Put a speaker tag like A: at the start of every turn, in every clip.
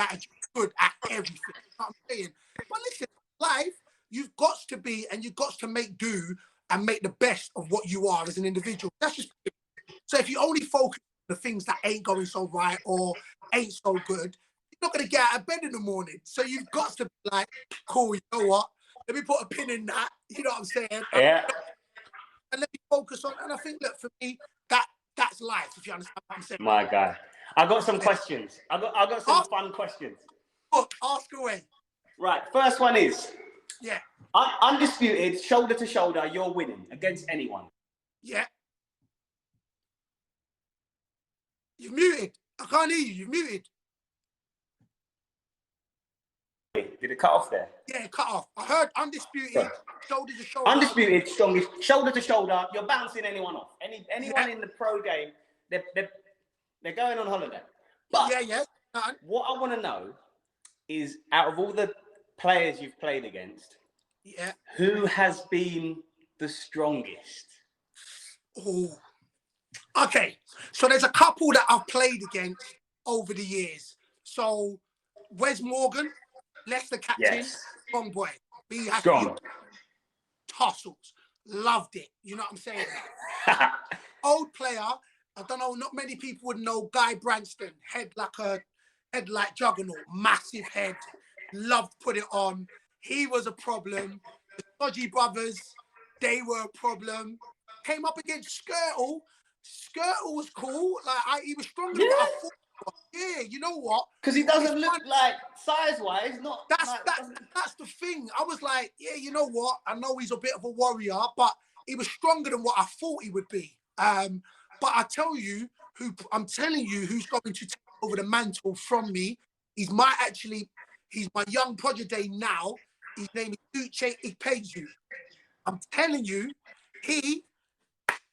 A: attitude, good at everything. You know what I'm saying? But listen, life, you've got to be and you've got to make do and make the best of what you are as an individual. That's just so if you only focus on the things that ain't going so right or ain't so good, you're not going to get out of bed in the morning. So you've got to be like, cool, you know what? Let me put a pin in that. You know what I'm saying?
B: Yeah.
A: And let me focus on. And I think, look, for me, that's life. If you understand what I'm saying.
B: My guy, I got some questions. I got some fun questions.
A: Look, ask away.
B: Right. First one is,
A: yeah,
B: undisputed, shoulder to shoulder, you're winning against anyone.
A: Yeah. You've muted. I can't hear you. You've muted.
B: Did it cut off there?
A: Yeah, cut off. I heard undisputed, shoulder to shoulder.
B: Undisputed, strongest, shoulder to shoulder. You're bouncing anyone off. Anyone in the pro game, they're going on holiday. But what I want to know is, out of all the players you've played against, who has been the strongest?
A: Oh, okay. So there's a couple that I've played against over the years. So Wes Morgan, Leicester captain, strong boy.
B: Strong.
A: Tussles. Loved it. You know what I'm saying? Old player. I don't know, not many people would know Guy Branston. Head like juggernaut. Massive head. Loved put it on. He was a problem. The Dodgy brothers, they were a problem. Came up against Skirtle. Skirtle was cool. Like he was stronger than what I thought. Yeah, you know what?
B: Because he doesn't look like size-wise, not.
A: That's the thing. I was like, yeah, you know what? I know he's a bit of a warrior, but he was stronger than what I thought he would be. But I'm telling you who's going to take over the mantle from me. He's my young protege now. His name is Uche Ikpeju. I'm telling you, he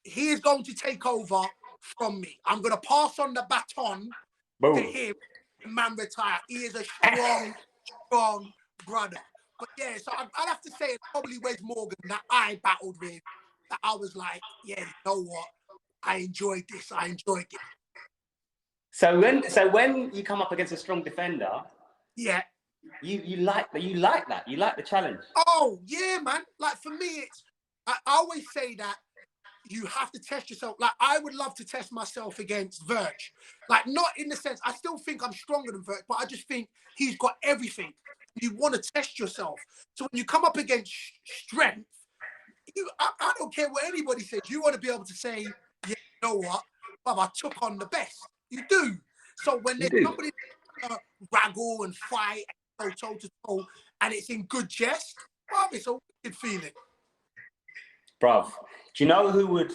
A: is going to take over from me. I'm going to pass on the baton to him. Man retire. He is a strong brother. But yeah, so I'd have to say it's probably Wes Morgan that I battled with. That I was like, yeah, you know what? I enjoyed this. I enjoyed it.
B: So when you come up against a strong defender, you like that. You like the challenge.
A: Oh yeah, man. Like for me, I always say that you have to test yourself. Like I would love to test myself against Verge. Like not in the sense I still think I'm stronger than Verge, but I just think he's got everything. You want to test yourself. So when you come up against strength, I don't care what anybody says. You want to be able to say, yeah, you know what? Well, I took on the best. You do. So when there's somebody wrangle and fight and go toe to toe, and it's in good jest, well, it's a wicked feeling.
B: Bruv, do you know who would?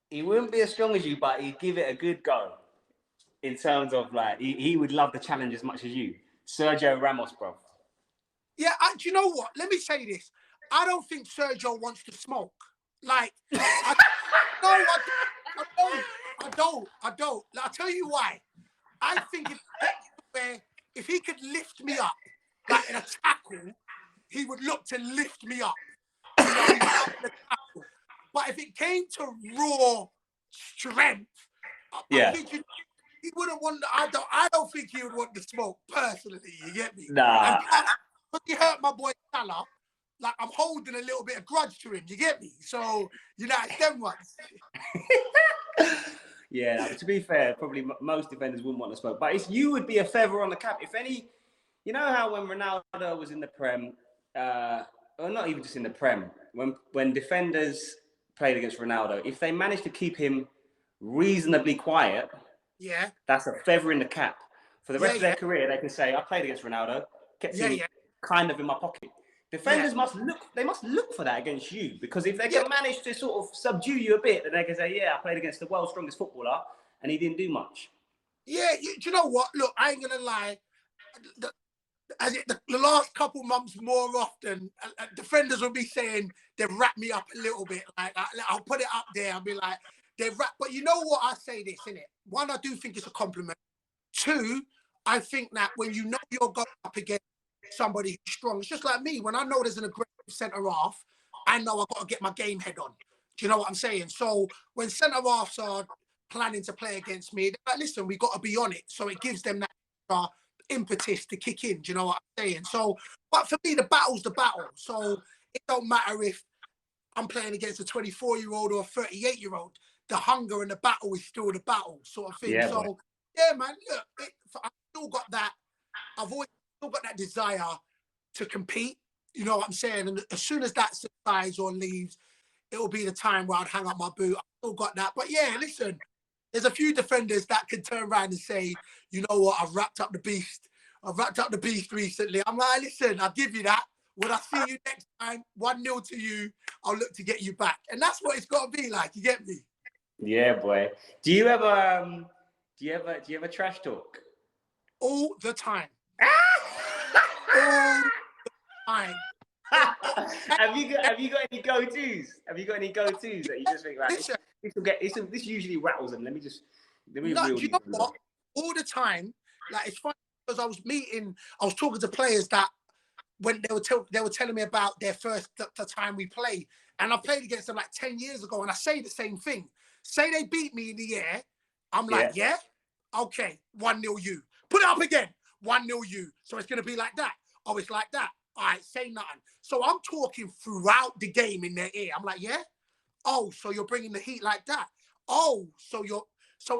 B: He wouldn't be as strong as you, but he'd give it a good go. In terms of like, he would love the challenge as much as you. Sergio Ramos, bro.
A: Yeah, do you know what? Let me say this. I don't think Sergio wants to smoke. Like, I don't. I'll tell you why. I think if he could lift me up, like in a tackle, he would look to lift me up. But if it came to raw strength, I think he wouldn't want. I don't think he would want to smoke personally. You get me?
B: Nah.
A: But he hurt my boy Salah. Like I'm holding a little bit of grudge to him. You get me? So it's them ones.
B: Yeah. To be fair, probably most defenders wouldn't want to smoke, but you would be a feather on the cap. If any, you know how when Ronaldo was in the Prem, or not even just in the Prem, when defenders played against Ronaldo, if they managed to keep him reasonably quiet, that's a feather in the cap. For the rest of their career, they can say, I played against Ronaldo, kept him kind of in my pocket. Defenders must look for that against you, because if they can manage to sort of subdue you a bit, then they can say, yeah, I played against the world's strongest footballer and he didn't do much. Yeah,
A: do you know what? Look, I ain't gonna lie. The last couple months, more often, defenders will be saying they wrap me up a little bit. Like I'll put it up there. I'll be like, they wrap. But you know what? I say this, innit? One, I do think it's a compliment. Two, I think that when you know you're going up against somebody who's strong, it's just like me. When I know there's an aggressive centre half, I know I've got to get my game head on. Do you know what I'm saying? So when centre halves are planning to play against me, they're like, listen, we got to be on it. So it gives them that impetus to kick in. Do you know what I'm saying? So, but for me, the battle's the battle. So it don't matter if I'm playing against a 24-year-old or a 38-year-old. The hunger and the battle is still the battle, sort of thing.
B: Yeah,
A: so,
B: boy.
A: yeah, man, look, I've still got that. I've always still got that desire to compete. You know what I'm saying? And as soon as that subsides or leaves, it will be the time where I'd hang up my boot. I've still got that. But yeah, listen, there's a few defenders that can turn around and say, you know what, I've wrapped up the beast. I've wrapped up the beast recently. I'm like, listen, I'll give you that. When I see you next time, 1-0 to you, I'll look to get you back. And that's what it's got to be like. You get me?
B: Yeah, boy. Do you ever trash talk?
A: All the time. All the time.
B: Have you got any go-tos? Have you got any go-tos that you just think, like,
A: Listen,
B: this usually rattles them. Let me
A: no,
B: reel
A: do you
B: these
A: know
B: ones
A: what?
B: up.
A: All the time, like, it's funny because I was talking to players that when they were telling me about their first the time we played, and I played against them like 10 years ago, and I say the same thing. Say they beat me in the air, I'm like, yeah, okay, 1-0 you. Put it up again, 1-0 you. So it's gonna be like that. Oh, it's like that. All right, say nothing. So I'm talking throughout the game in their ear. I'm like, yeah. Oh, so you're bringing the heat like that. Oh, so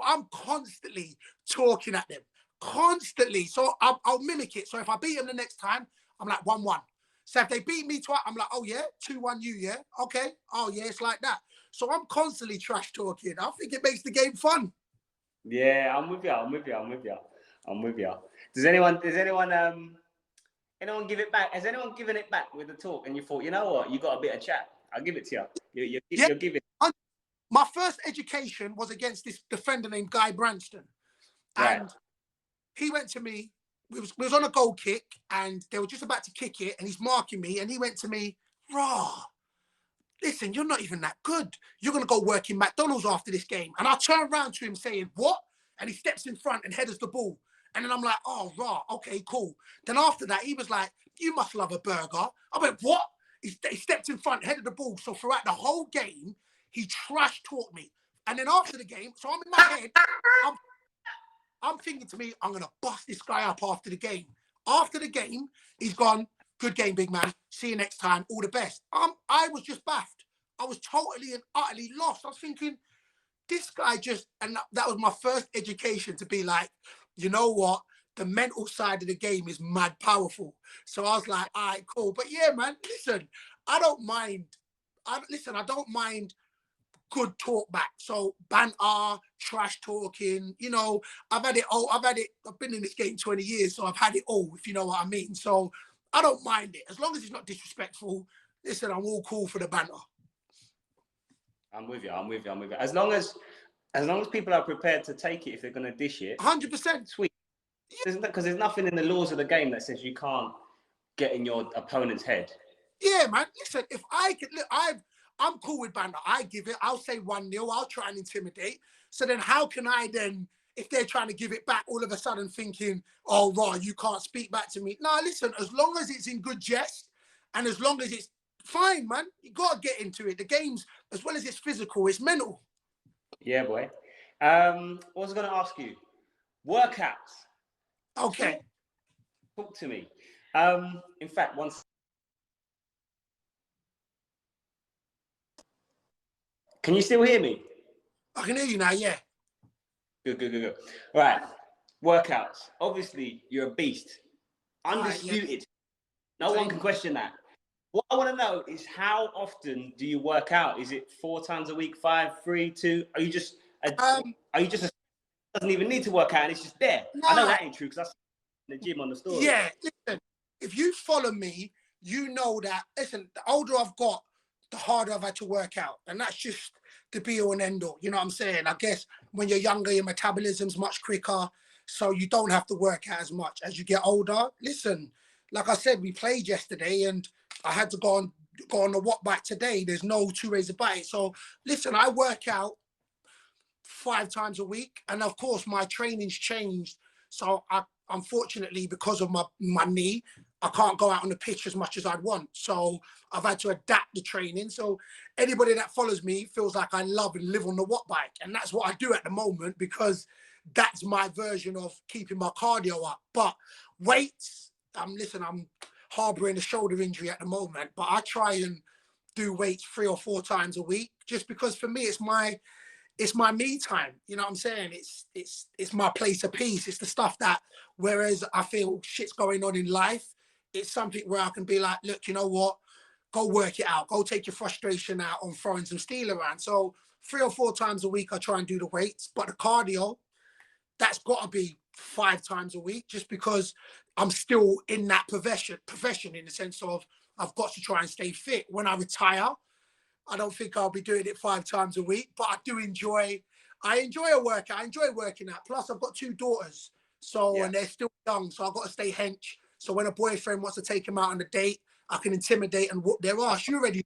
A: I'm constantly talking at them, constantly. So I'll mimic it. So if I beat them the next time, I'm like 1-1. So if they beat me twice, I'm like, oh yeah, 2-1 you, yeah, okay. Oh yeah, it's like that. So I'm constantly trash talking. I think it makes the game fun.
B: Yeah, I'm with you. Does anyone give it back? Has anyone given it back with the talk and you thought, you know what, you got a bit of chat? I'll give it to you. You're giving.
A: My first education was against this defender named Guy Branston.
B: Right.
A: And he went to me, we was on a goal kick, and they were just about to kick it, and he's marking me, and he went to me, Raw, listen, you're not even that good. You're going to go work in McDonald's after this game. And I turn around to him saying, what? And he steps in front and headers the ball. And then I'm like, oh, raw, okay, cool. Then after that, he was like, you must love a burger. I went, what? He stepped in front, headed the ball. So throughout the whole game, he trash talked me. And then after the game, so I'm in my head, I'm thinking to me, I'm going to bust this guy up after the game. After the game, he's gone, good game, big man. See you next time. All the best. I was just baffed. I was totally and utterly lost. I was thinking, this guy just, and that was my first education to be like, you know what? The mental side of the game is mad powerful. So I was like, all right, cool. But yeah, man, listen, I don't mind. I don't mind good talk back. So banter, trash talking, you know, I've been in this game 20 years, so I've had it all, if you know what I mean. So I don't mind it. As long as it's not disrespectful, listen, I'm all cool for the banter.
B: I'm with you. As long as people are prepared to take it if they're going to dish it.
A: 100%.
B: Sweet. Because there's nothing in the laws of the game that says you can't get in your opponent's head.
A: Yeah, man. Listen, if I could, look, I'm cool with banter. I give it. I'll say 1-0. I'll try and intimidate. So then how can I then, if they're trying to give it back, all of a sudden thinking, oh, Raw, you can't speak back to me. Nah, listen, as long as it's in good jest and as long as it's fine, man, you got to get into it. The game's, as well as it's physical, it's mental.
B: Yeah, boy. What was I going to ask you? Workouts.
A: Okay.
B: Talk to me. In fact, once. Can you still hear me?
A: I can hear you now, yeah.
B: Good. Right. Workouts. Obviously, you're a beast. Undisputed. Right, yeah. No one can question that. What I want to know is how often do you work out? Is it 4 times a week, 5, 3, 2? Are you just doesn't even need to work out and it's just there? Nah. I know that ain't true because I in the gym on the story.
A: Yeah, listen, if you follow me, you know that, listen, the older I've got, the harder I've had to work out. And that's just the be all and end all. You know what I'm saying? I guess when you're younger, your metabolism's much quicker. So you don't have to work out as much. As you get older, listen, like I said, we played yesterday and I had to go on the walk back today. There's no 2 ways about it. So listen, I work out 5 times a week. And of course, my training's changed. So unfortunately, because of my knee, I can't go out on the pitch as much as I'd want. So I've had to adapt the training. So anybody that follows me feels like I love and live on the watt bike. And that's what I do at the moment, because that's my version of keeping my cardio up. But weights, listen, I'm harboring a shoulder injury at the moment, but I try and do weights 3 or 4 times a week, just because for me, it's my me time. You know what I'm saying? It's my place of peace. It's the stuff that, whereas I feel shit's going on in life, it's something where I can be like, look, you know what? Go work it out. Go take your frustration out on throwing some steel around. So 3 or 4 times a week, I try and do the weights, but the cardio, that's got to be 5 times a week, just because I'm still in that profession in the sense of I've got to try and stay fit. When I retire, I don't think I'll be doing it 5 times a week, but I enjoy a workout. I enjoy working out. Plus, I've got 2 daughters, so and they're still young, so I've got to stay hench. So when a boyfriend wants to take him out on a date, I can intimidate and whoop their ass. You ready?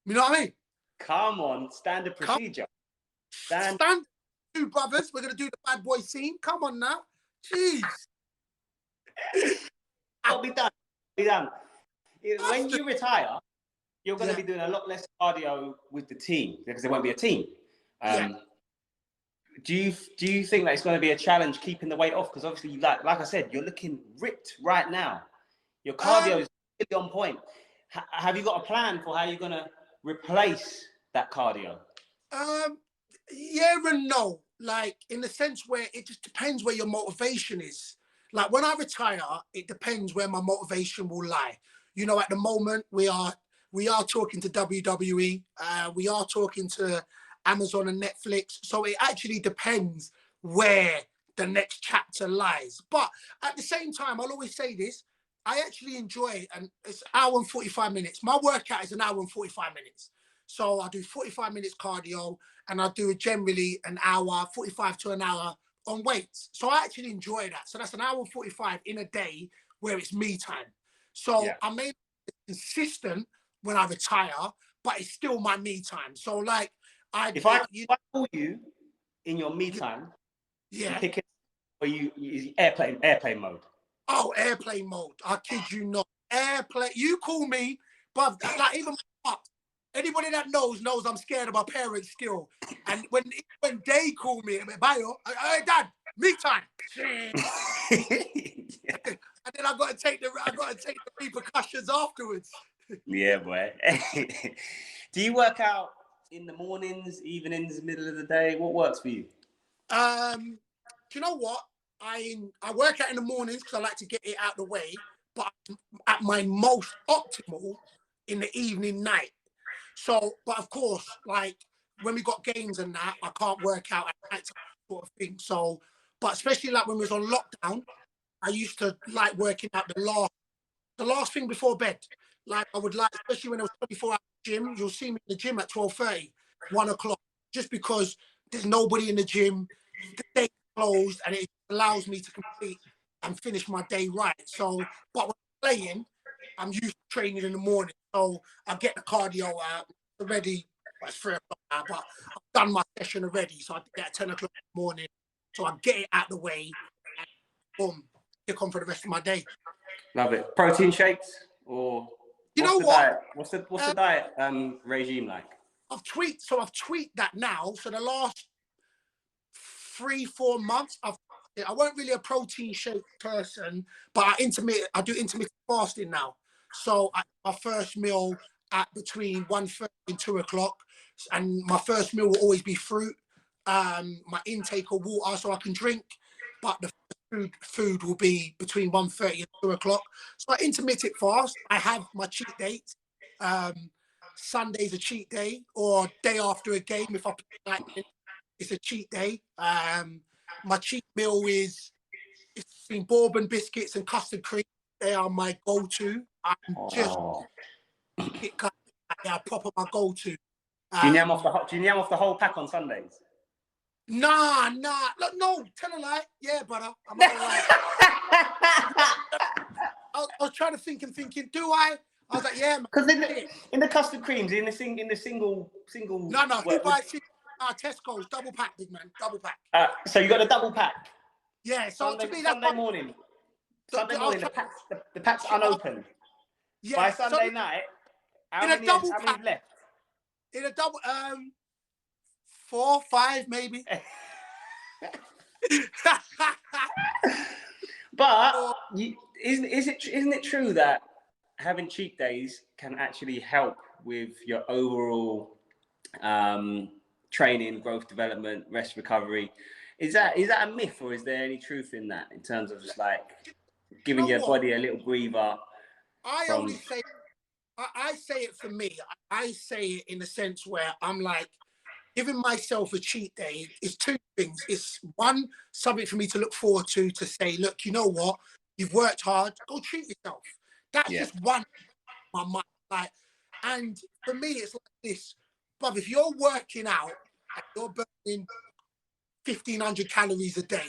A: You know what I mean?
B: Come on, standard procedure.
A: Stand 2 brothers. We're gonna do the bad boy scene. Come on now, jeez.
B: I'll be done. Be done. When you retire, you're going to be doing a lot less cardio with the team, because there won't be a team. Do you think that it's going to be a challenge keeping the weight off? Because obviously, like I said, you're looking ripped right now. Your cardio is really on point. Have you got a plan for how you're going to replace that cardio?
A: Yeah and no. Like, in the sense where it just depends where your motivation is. Like, when I retire, it depends where my motivation will lie. You know, at the moment, we are talking to WWE. We are talking to Amazon and Netflix. So it actually depends where the next chapter lies. But at the same time, I'll always say this, I actually enjoy, and it's an hour and 45 minutes. My workout is an hour and 45 minutes. So I do 45 minutes cardio, and I do generally an hour, 45 to an hour on weights. So I actually enjoy that. So that's an hour and 45 in a day where it's me time. So I may be consistent when I retire, but it's still my me time. So like,
B: if I call you in your me time,
A: you
B: pick it, or you airplane mode.
A: Oh, airplane mode. I kid you not. Airplane. You call me, but like, even anybody that knows I'm scared of my parents still. And when they call me, Bayo, hey dad, me time. And then I got to take the repercussions afterwards.
B: Yeah, boy. Do you work out in the mornings, evenings, middle of the day? What works for you?
A: Do you know what? I work out in the mornings because I like to get it out of the way, but I'm at my most optimal in the evening night. So, but of course, like when we got games and that, I can't work out at night sort of thing. So, but especially like when we was on lockdown, I used to like working out the last thing before bed. Like I would like, especially when it was 24-hour gym, you'll see me in the gym at 12:30, 1 o'clock, just because there's nobody in the gym, the day closed, and it allows me to complete and finish my day right. So, but when I'm playing, I'm used to training in the morning. So I get the cardio out already. Well, it's 3 o'clock now, but I've done my session already. So I did it at 10 o'clock in the morning. So I get it out of the way and boom, kick on for the rest of my day.
B: Love it. Protein shakes or what's the diet? What's the diet regime like?
A: I've tweaked that now. So the last 3-4 months, I weren't really a protein shake person, but I do intermittent fasting now. So my first meal at between 1:30 and 2 o'clock, and my first meal will always be fruit. My intake of water, so I can drink, but the food will be between 1:30 and 2 o'clock. So I intermittent fast. I have my cheat dates. Sunday's a cheat day, or day after a game if I play like it's a cheat day. My cheat meal is between bourbon biscuits and custard cream. They are my go-to. I'm just they are proper my go-to.
B: Do you yam off the whole pack on Sundays?
A: Nah. Look, no, tell a lie. Yeah, brother. I'm not gonna lie. I was trying to thinking, do I? I was like, yeah, man.
B: Because in the custard creams, in the single.
A: No. Who buys Tesco's double pack, big man, double pack.
B: So you got a double pack.
A: Yeah. So
B: Sunday,
A: to me,
B: Sunday morning. Sunday
A: I'll
B: morning,
A: try.
B: the pack's unopened. By
A: Yeah.
B: Sunday night,
A: In a double
B: how
A: pack.
B: many left?
A: In a double, 4, 5 maybe.
B: But
A: Oh,
B: isn't it true that having cheat days can actually help with your overall training, growth, development, rest, recovery? Is that a myth, or is there any truth in that, in terms of just like
A: you
B: giving
A: know
B: your
A: what?
B: body a little breather
A: I
B: from?
A: only say I say it for me. I say it in the sense where I'm like, giving myself a cheat day is two things. It's one, something for me to look forward to say, look, you know what? You've worked hard, go treat yourself. That's
B: Yeah.
A: just one in my mind. Like, and for me, it's like this. But if you're working out and you're burning 1,500 calories a day,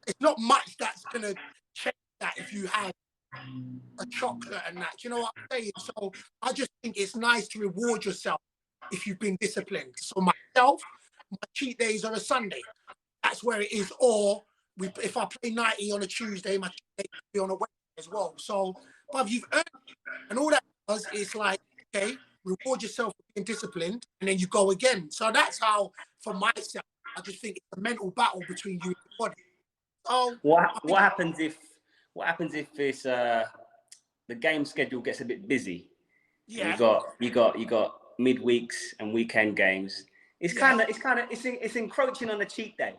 A: it's not much that's gonna change that if you have a chocolate and that. Do you know what I'm saying? So I just think it's nice to reward yourself if you've been disciplined. So myself, my cheat days are a Sunday. That's where it is. Or if I play 90 on a Tuesday, my cheat day can be on a Wednesday as well. So, but you've earned it. And all that does is like, okay, reward yourself for being disciplined, and then you go again. So that's how, for myself, I just think it's a mental battle between you and your body. So I
B: What
A: think,
B: happens if it's the game schedule gets a bit busy, and
A: yeah,
B: you got midweeks and weekend games?
A: yeah,
B: It's encroaching on a cheat day.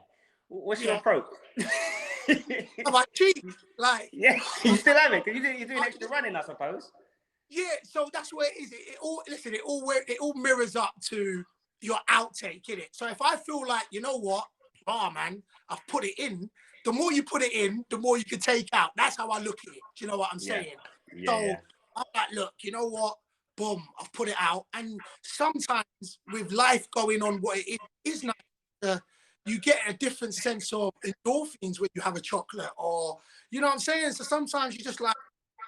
B: What's your
A: yeah.
B: approach?
A: But I cheat. Like,
B: Yeah, you still have it because you're doing extra running, I suppose.
A: yeah, so that's where it is. It all listen. It all mirrors up to your outtake in it. So if I feel like, you know what, man, I've put it in. The more you put it in, the more you can take out. That's how I look at it. Do you know what I'm
B: Yeah,
A: saying?
B: yeah.
A: So I'm like, look, you know what, boom, I've put it out. And sometimes with life going on, what it is nice. You get a different sense of endorphins when you have a chocolate, or you know what I'm saying. So sometimes you just like,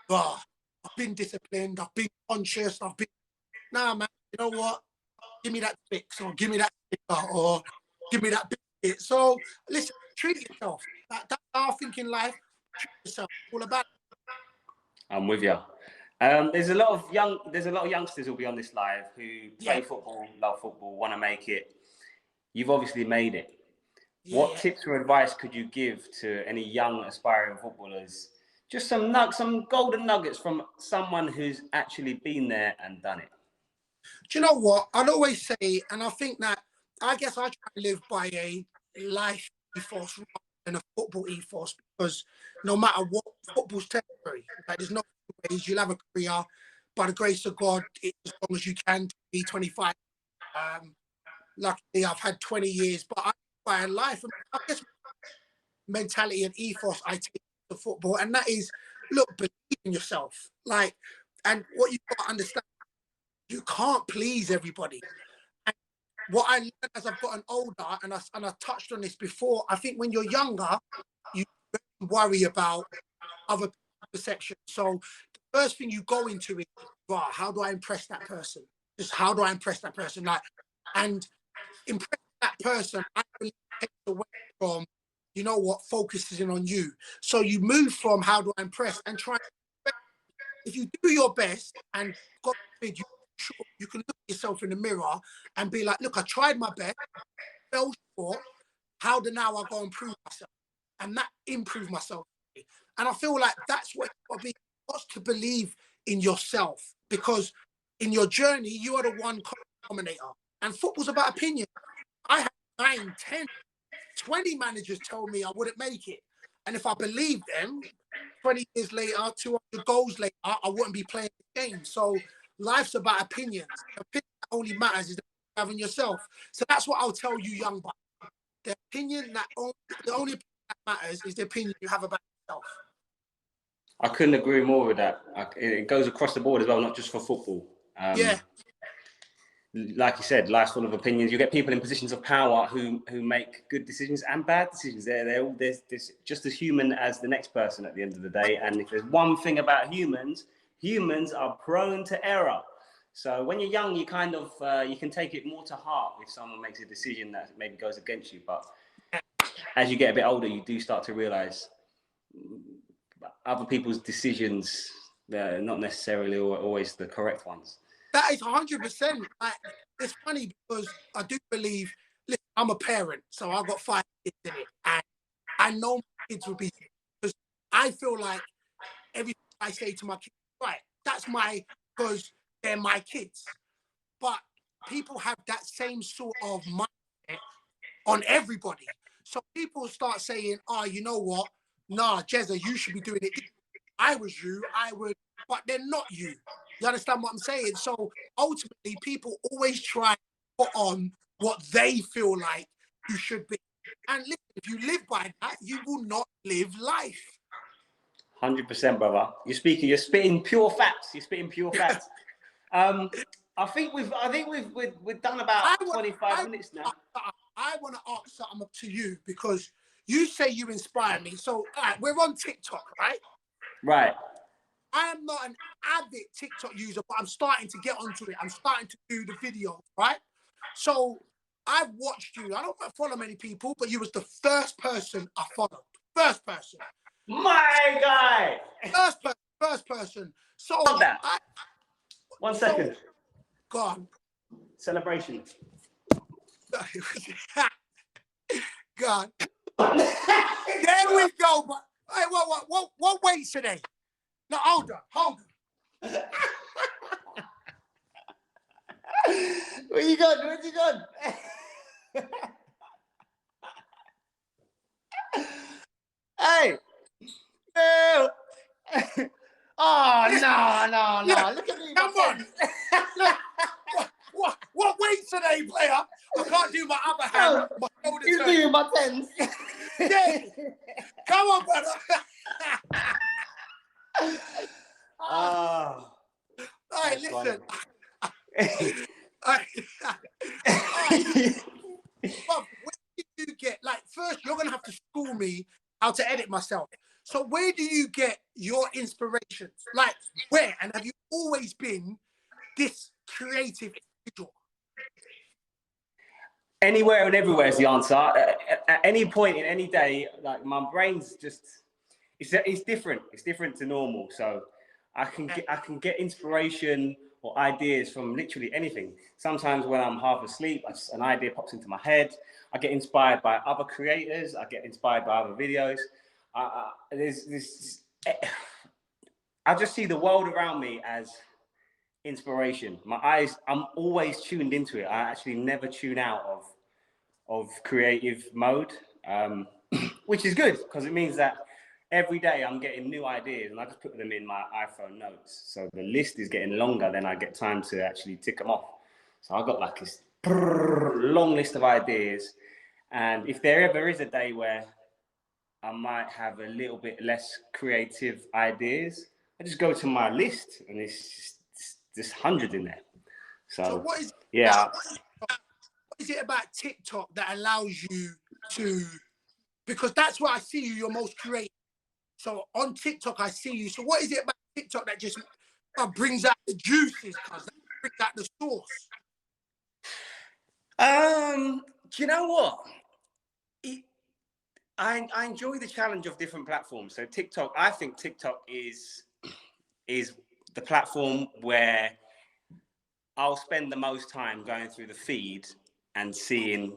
A: oh, I've been disciplined, I've been conscious, I've been, nah, man, you know what? Give me that fix, or give me that sticker, or give me that biscuit. So, listen, treat yourself. That's how I think in life. Treat yourself. All about it.
B: I'm with you. There's a lot of youngsters who'll be on this live who
A: Yeah,
B: play football, love football, want to make it. You've obviously made it.
A: yeah,
B: What
A: yeah.
B: tips or advice could you give to any young aspiring footballers? Just some golden nuggets from someone who's actually been there and done it.
A: Do you know what? I'd always say, and I think that, I guess I try to live by a life ethos rather than a football ethos, because no matter what, football's temporary. Like, there's no ways you'll have a career. By the grace of God, it's as long as you can be 25. Luckily, I've had 20 years, but I by life, I guess mentality and ethos I take to football, and that is, look, believe in yourself. Like, and what you've got to understand, you can't please everybody. And what I learned as I've gotten older, and I touched on this before, I think when you're younger, you worry about other perception. So the first thing you go into is, wow, how do I impress that person? Just how do I impress that person? Like, and impress that person, I believe, takes away from, you know what, focusing on you. So you move from how do I impress and try. If you do your best, and God forbid, you can look at yourself in the mirror and be like, look, I tried my best, fell short. How do now I go and prove myself? And that improve myself. And I feel like that's what you've got to be. You've got to believe in yourself, because in your journey, you are the one dominator. And football's about opinion. I had 9, 10, 20 managers tell me I wouldn't make it. And if I believed them, 20 years later, 200 goals later, I wouldn't be playing the game. So life's about opinions. The opinion that only matters is having yourself. So that's what I'll tell you, young buck. The only opinion that matters is the opinion you have about yourself.
B: I couldn't agree more with that. It goes across the board as well, not just for football.
A: Yeah.
B: Like you said, life's full of opinions. You get people in positions of power who make good decisions and bad decisions. They're all just as human as the next person at the end of the day. And if there's one thing about humans are prone to error. So when you're young, you kind of you can take it more to heart if someone makes a decision that maybe goes against you. But as you get a bit older, you do start to realize other people's decisions, not necessarily always the correct ones.
A: That is 100%. Like, it's funny because I do believe, listen, I'm a parent, so I've got 5 kids in it. And I know my kids will be, because I feel like everything I say to my kids, right, because they're my kids. But people have that same sort of mindset on everybody. So people start saying, oh, you know what? Nah, Jezza, you should be doing it. I was you, I would, but they're not you. You understand what I'm saying? So ultimately, people always try to put on what they feel like you should be. And listen, if you live by that, you will not live life.
B: 100%, brother. You're spitting pure facts. You're spitting pure facts. I think we've done about 25 minutes now.
A: I want to ask something up to you because you say you inspire me. So we're on TikTok, right?
B: Right.
A: I am not an avid TikTok user, but I'm starting to get onto it. I'm starting to do the videos, right? So I've watched you. I don't follow many people, but you was the first person I followed. First person.
B: My guy.
A: First person. So
B: that. 1 second.
A: Go on.
B: Celebration.
A: God. There we go. But hey, what weight today? No, hold on.
B: Where you going? Hey. No. Oh, no. Look at me.
A: Come on. What weight today, player? I can't do my other hand.
B: He's doing my tens.
A: Yeah. Come on, brother.
B: All
A: right, listen. Bob, where did you get, like, first you're going to have to school me how to edit myself. So where do you get your inspirations? Like, where? And have you always been this creative individual?
B: Anywhere and everywhere is the answer. At any point in any day, like my brain's just, it's different. It's different to normal. So I can get inspiration or ideas from literally anything. Sometimes when I'm half asleep, an idea pops into my head. I get inspired by other creators. I get inspired by other videos. I just see the world around me as inspiration. My eyes, I'm always tuned into it. I actually never tune out of creative mode, which is good because it means that every day I'm getting new ideas and I just put them in my iPhone notes. So the list is getting longer, then I get time to actually tick them off. So I've got like this long list of ideas. And if there ever is a day where I might have a little bit less creative ideas, I just go to my list and it's just hundreds in there. So
A: what is what is it about TikTok that allows you to, because that's where I see you, you're most creative. So on TikTok, I see you. So what is it about TikTok that just brings out the juices, that brings out the sauce?
B: Do you know what? I enjoy the challenge of different platforms. So TikTok, I think TikTok is the platform where I'll spend the most time going through the feed and seeing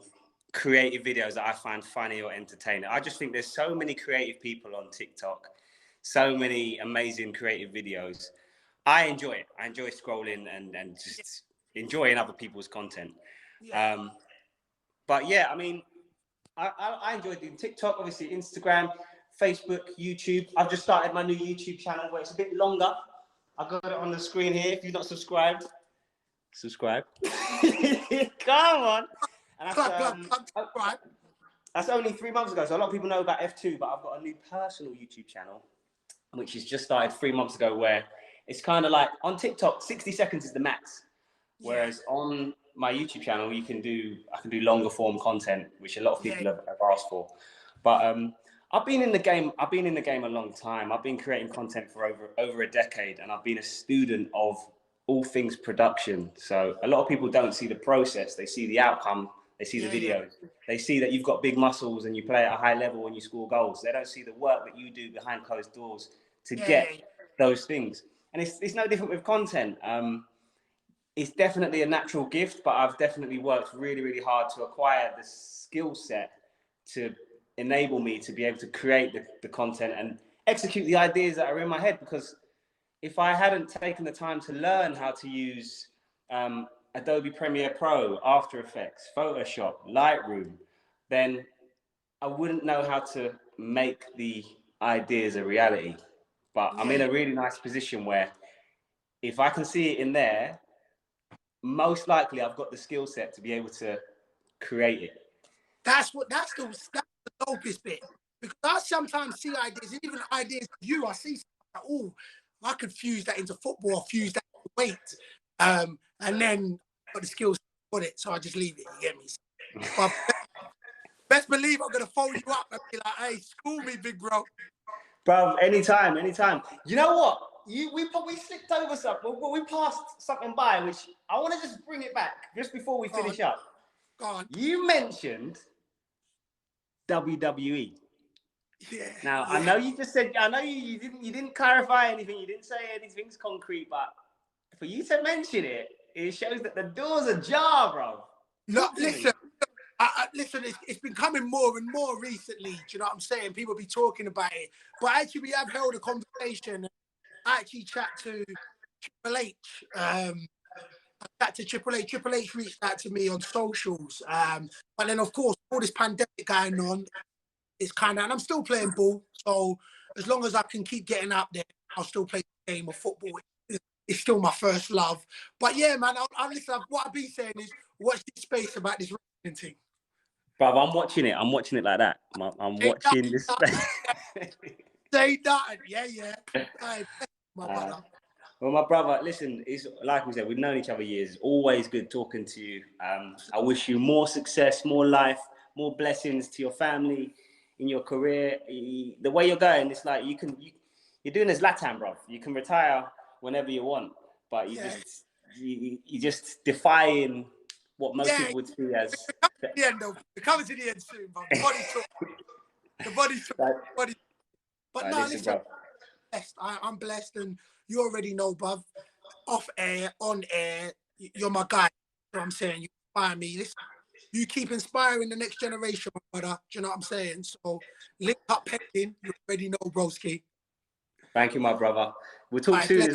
B: creative videos that I find funny or entertaining. I just think there's so many creative people on TikTok, so many amazing creative videos. I enjoy it. I enjoy scrolling and just enjoying other people's content. Yeah. But yeah, I mean, I enjoy doing TikTok, obviously Instagram, Facebook, YouTube. I've just started my new YouTube channel where it's a bit longer. I've got it on the screen here. If you're not subscribed, subscribe. Come on. And that's only 3 months ago. So a lot of people know about F2, but I've got a new personal YouTube channel, which has just started 3 months ago, where it's kind of like on TikTok, 60 seconds is the max. Whereas on my YouTube channel, I can do longer form content, which a lot of people have asked for. But I've been in the game a long time. I've been creating content for over a decade, and I've been a student of all things production. So a lot of people don't see the process. They see the outcome. They see the videos. They see that you've got big muscles and you play at a high level and you score goals. They don't see the work that you do behind closed doors to
A: Yeah,
B: get
A: yeah, yeah.
B: those things. And it's no different with content. It's definitely a natural gift, but I've definitely worked really, really hard to acquire the skill set to enable me to be able to create the content and execute the ideas that are in my head. Because if I hadn't taken the time to learn how to use Adobe Premiere Pro, After Effects, Photoshop, Lightroom, then I wouldn't know how to make the ideas a reality. But I'm in
A: Yeah.
B: a really nice position where if I can see it in there, most likely I've got the skill set to be able to create it.
A: That's the dopest bit. Because I sometimes see ideas, and even ideas of you, I see like, oh, I could fuse that into football, or fuse that into weight. And then got the skills to put it, so I just leave it, you get me? But best believe I'm gonna phone you up and be like, hey, school me, big bro.
B: Bro, anytime, anytime. You know what? We probably slipped over something. We passed something by, which I want to just bring it back just before we
A: Go on,
B: finish up.
A: go on.
B: You mentioned WWE.
A: Yeah,
B: Now, I
A: yeah.
B: know you just said, I know you didn't clarify anything, you didn't say anything's concrete, but for you to mention it, it shows that the door's ajar, bro.
A: No,
B: Talk to me.
A: listen. Listen, it's been coming more and more recently. Do you know what I'm saying? People be talking about it, but actually, we have held a conversation. I actually chat to Triple H. I chat to Triple H. Triple H reached out to me on socials. But then, of course, all this pandemic going on, it's kind of, and I'm still playing ball. So as long as I can keep getting out there, I'll still play the game of football. It's still my first love. But yeah, man, I listen. What I've been saying is, watch this space about this wrestling thing.
B: Bro, I'm watching it. I'm watching it like that. I'm watching this.
A: Say that. Yeah, yeah. Hey, my
B: Uh,
A: brother.
B: well, my brother, listen, it's like we said, we've known each other years. It's always good talking to you. I wish you more success, more life, more blessings to your family, in your career. The way you're going, it's like you're doing this Latam, bro. You can retire whenever you want, but
A: Yeah.
B: you just defying what most
A: Yeah.
B: people would see as.
A: The end, though. We're coming to the end soon, bro. The body's took. The body's took. The body. But no,
B: Listen,
A: listen,
B: bro.
A: I'm blessed, and you already know, bruv. Off air, on air, you're my guy. You know what I'm saying? You inspire me. Listen, you keep inspiring the next generation, my brother. Do you know what I'm saying? So, link up pending. You already know, broski.
B: Thank you, my brother. We'll
A: All
B: talk
A: right, bless.
B: soon.